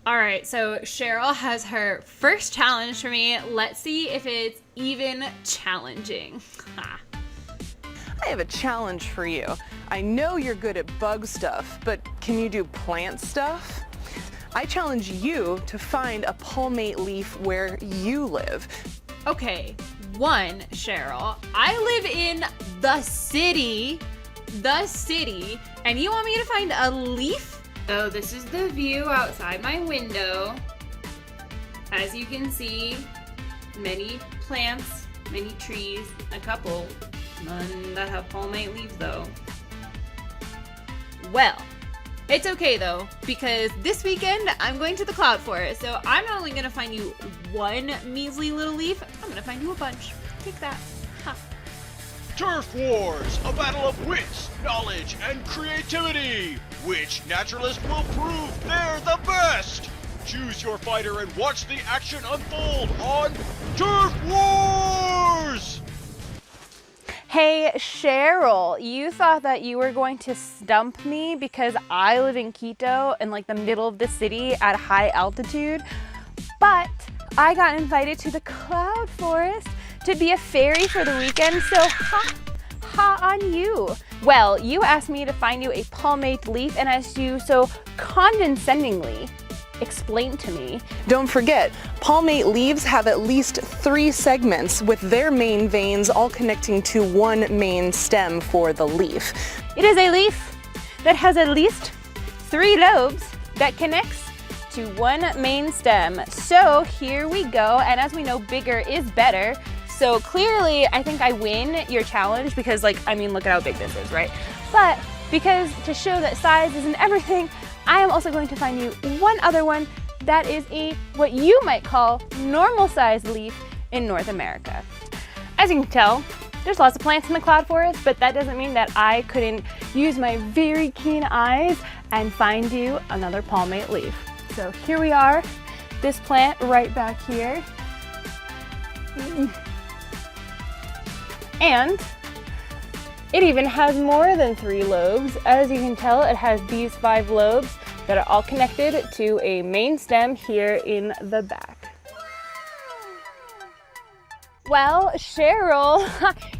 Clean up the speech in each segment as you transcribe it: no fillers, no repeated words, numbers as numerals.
All right, so Sheryl has her first challenge for me. Let's see if it's even challenging. I have a challenge for you. I know you're good at bug stuff, but can you do plant stuff? I challenge you to find a palmate leaf where you live. Okay, one, Sheryl, I live in the city, and you want me to find a leaf? So this is the view outside my window. As you can see, many plants, many trees, a couple, none that have palmate leaves though. Well, it's okay though, because this weekend I'm going to the cloud forest, so I'm not only gonna find you one measly little leaf, I'm gonna find you a bunch. Take that. Ha. Turf Wars, a battle of wits, knowledge, and creativity. Which naturalist will prove they're the best? Choose your fighter and watch the action unfold on Turf Wars! Hey, Sheryl, you thought that you were going to stump me because I live in Quito in like the middle of the city at high altitude, but I got invited to the cloud forest to be a fairy for the weekend, so ha on you. Well, you asked me to find you a palmate leaf, and as you so condescendingly explained to me. Don't forget, palmate leaves have at least 3 segments with their main veins all connecting to one main stem for the leaf. It is a leaf that has at least 3 lobes that connects to one main stem. So here we go, and as we know, bigger is better. So clearly, I think I win your challenge because, like, I mean, look at how big this is, right? But because to show that size isn't everything, I am also going to find you one other one that is a, what you might call, normal sized leaf in North America. As you can tell, there's lots of plants in the cloud forest, but that doesn't mean that I couldn't use my very keen eyes and find you another palmate leaf. So here we are, this plant right back here. And it even has more than 3 lobes. As you can tell, it has these 5 lobes that are all connected to a main stem here in the back. Well, Sheryl,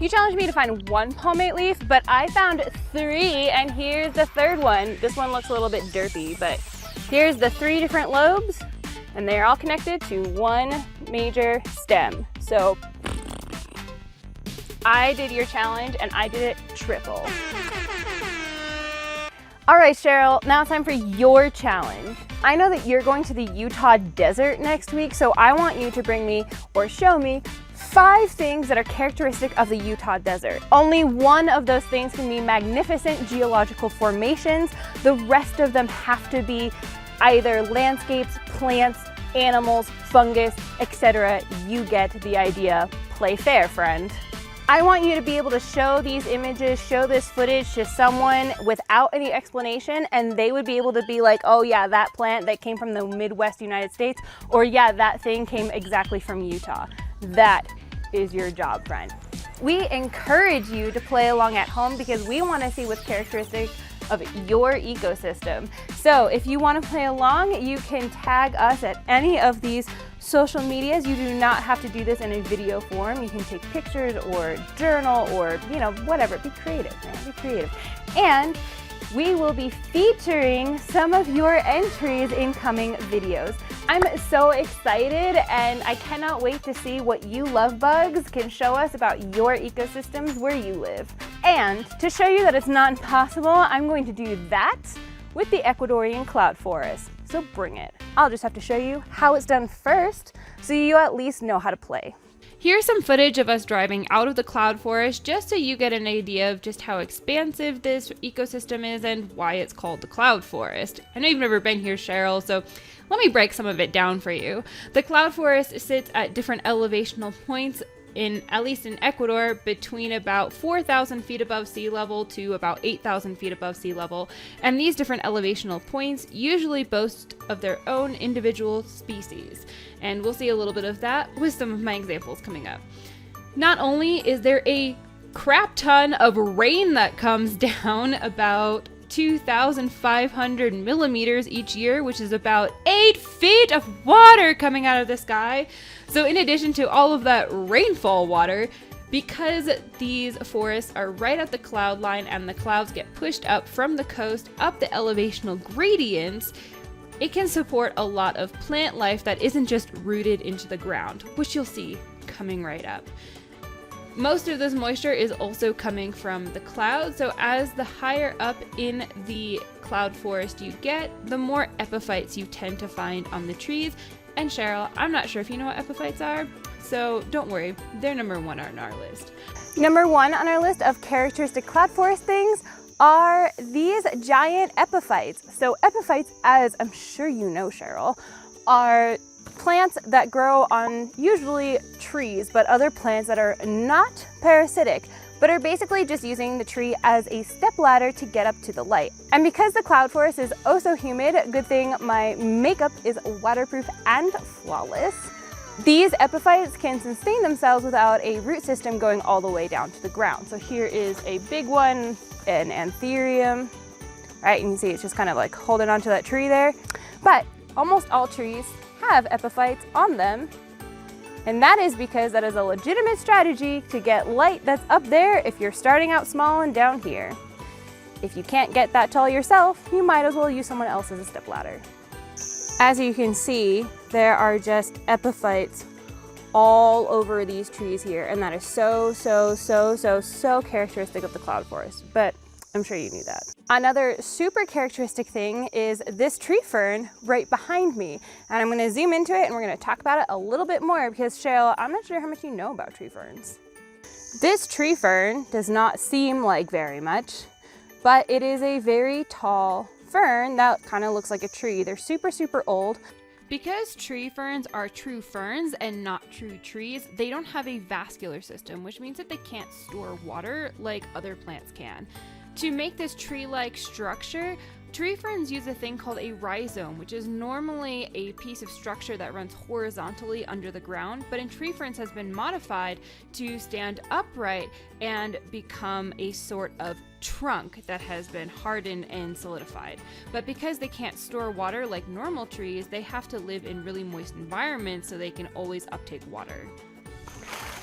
you challenged me to find one palmate leaf, but I found 3, and here's the third one. This one looks a little bit derpy, but here's the 3 different lobes, and they're all connected to one major stem. So I did your challenge and I did it triple. All right, Sheryl, now it's time for your challenge. I know that you're going to the Utah desert next week, so I want you to bring me or show me 5 things that are characteristic of the Utah desert. Only one of those things can be magnificent geological formations. The rest of them have to be either landscapes, plants, animals, fungus, etc. You get the idea. Play fair, friend. I want you to be able to show these images, show this footage to someone without any explanation, and they would be able to be like, oh yeah, that plant that came from the Midwest United States, or yeah, that thing came exactly from Utah. That is your job, friend. We encourage you to play along at home because we want to see what's characteristic of your ecosystem. So if you want to play along, you can tag us at any of these social medias. You do not have to do this in a video form. You can take pictures or journal or, you know, whatever. Be creative, man. Be creative. And we will be featuring some of your entries in coming videos. I'm so excited and I cannot wait to see what you love bugs can show us about your ecosystems where you live. And to show you that it's not impossible, I'm going to do that with the Ecuadorian cloud forest. So bring it. I'll just have to show you how it's done first so you at least know how to play. Here's some footage of us driving out of the cloud forest just so you get an idea of just how expansive this ecosystem is and why it's called the cloud forest. I know you've never been here, Sheryl, so let me break some of it down for you. The cloud forest sits at different elevational points at least in Ecuador, between about 4,000 feet above sea level to about 8,000 feet above sea level. And these different elevational points usually boast of their own individual species. And we'll see a little bit of that with some of my examples coming up. Not only is there a crap ton of rain that comes down, about 2,500 millimeters each year, which is about 8 feet of water coming out of the sky. So in addition to all of that rainfall water, because these forests are right at the cloud line and the clouds get pushed up from the coast up the elevational gradients, it can support a lot of plant life that isn't just rooted into the ground, which you'll see coming right up. Most of this moisture is also coming from the clouds, so as the higher up in the cloud forest you get, the more epiphytes you tend to find on the trees. And Sheryl, I'm not sure if you know what epiphytes are, so don't worry, they're number 1 on our list. Number 1 on our list of characteristic cloud forest things are these giant epiphytes. So epiphytes, as I'm sure you know, Sheryl, are plants that grow on usually trees, but other plants that are not parasitic, but are basically just using the tree as a stepladder to get up to the light. And because the cloud forest is oh so humid, good thing my makeup is waterproof and flawless, these epiphytes can sustain themselves without a root system going all the way down to the ground. So here is a big one, an anthurium, right? And you see it's just kind of like holding onto that tree there. But almost all trees have epiphytes on them. And that is because that is a legitimate strategy to get light that's up there if you're starting out small and down here. If you can't get that tall yourself, you might as well use someone else as a stepladder. As you can see, there are just epiphytes all over these trees here, and that is so characteristic of the cloud forest, but I'm sure you knew that. Another super characteristic thing is this tree fern right behind me, and I'm gonna zoom into it and we're gonna talk about it a little bit more because Sheryl, I'm not sure how much you know about tree ferns. This tree fern does not seem like very much, but it is a very tall fern that kind of looks like a tree. They're super old. Because tree ferns are true ferns and not true trees, they don't have a vascular system, which means that they can't store water like other plants can. To make this tree-like structure, tree ferns use a thing called a rhizome, which is normally a piece of structure that runs horizontally under the ground, but in tree ferns has been modified to stand upright and become a sort of trunk that has been hardened and solidified. But because they can't store water like normal trees, they have to live in really moist environments so they can always uptake water.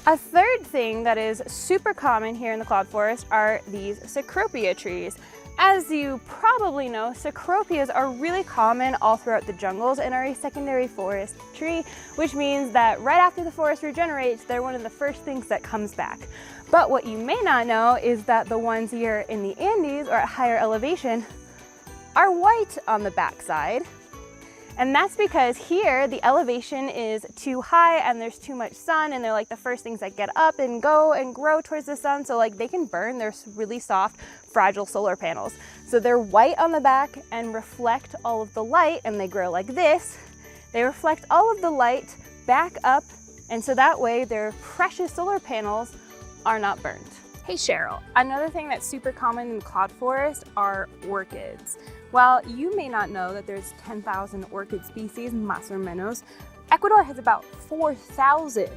A third thing that is super common here in the cloud forest are these Cecropia trees. As you probably know, Cecropias are really common all throughout the jungles and are a secondary forest tree, which means that right after the forest regenerates, they're one of the first things that comes back. But what you may not know is that the ones here in the Andes or at higher elevation are white on the backside. And that's because here the elevation is too high and there's too much sun, and they're like the first things that get up and go and grow towards the sun. So like they can burn their really soft, fragile solar panels. So they're white on the back and reflect all of the light, and they grow like this. They reflect all of the light back up, and so that way their precious solar panels are not burned. Hey Sheryl, another thing that's super common in the cloud forest are orchids. While you may not know that there's 10,000 orchid species, más o menos, Ecuador has about 4,000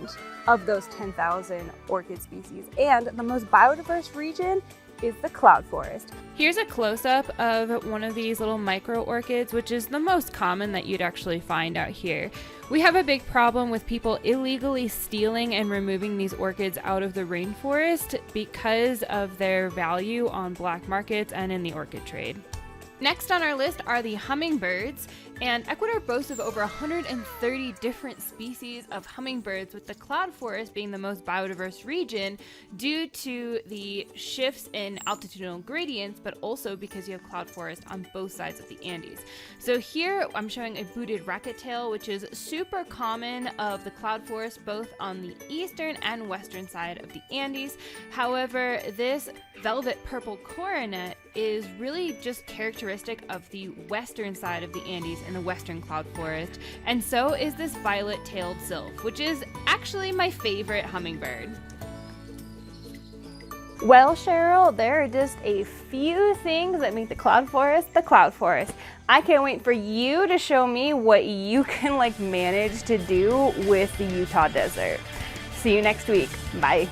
of those 10,000 orchid species, and the most biodiverse region is the cloud forest. Here's a close-up of one of these little micro orchids, which is the most common that you'd actually find out here. We have a big problem with people illegally stealing and removing these orchids out of the rainforest because of their value on black markets and in the orchid trade. Next on our list are the hummingbirds, and Ecuador boasts of over 130 different species of hummingbirds, with the cloud forest being the most biodiverse region due to the shifts in altitudinal gradients, but also because you have cloud forest on both sides of the Andes. So here I'm showing a booted racquetail, which is super common of the cloud forest both on the eastern and western side of the Andes. However, this velvet purple coronet is really just characteristic of the western side of the Andes and the western cloud forest, and so is this violet-tailed sylph, which is actually my favorite hummingbird. Well, Sheryl, there are just a few things that make the cloud forest the cloud forest. I can't wait for you to show me what you can manage to do with the Utah desert. See you next week. Bye.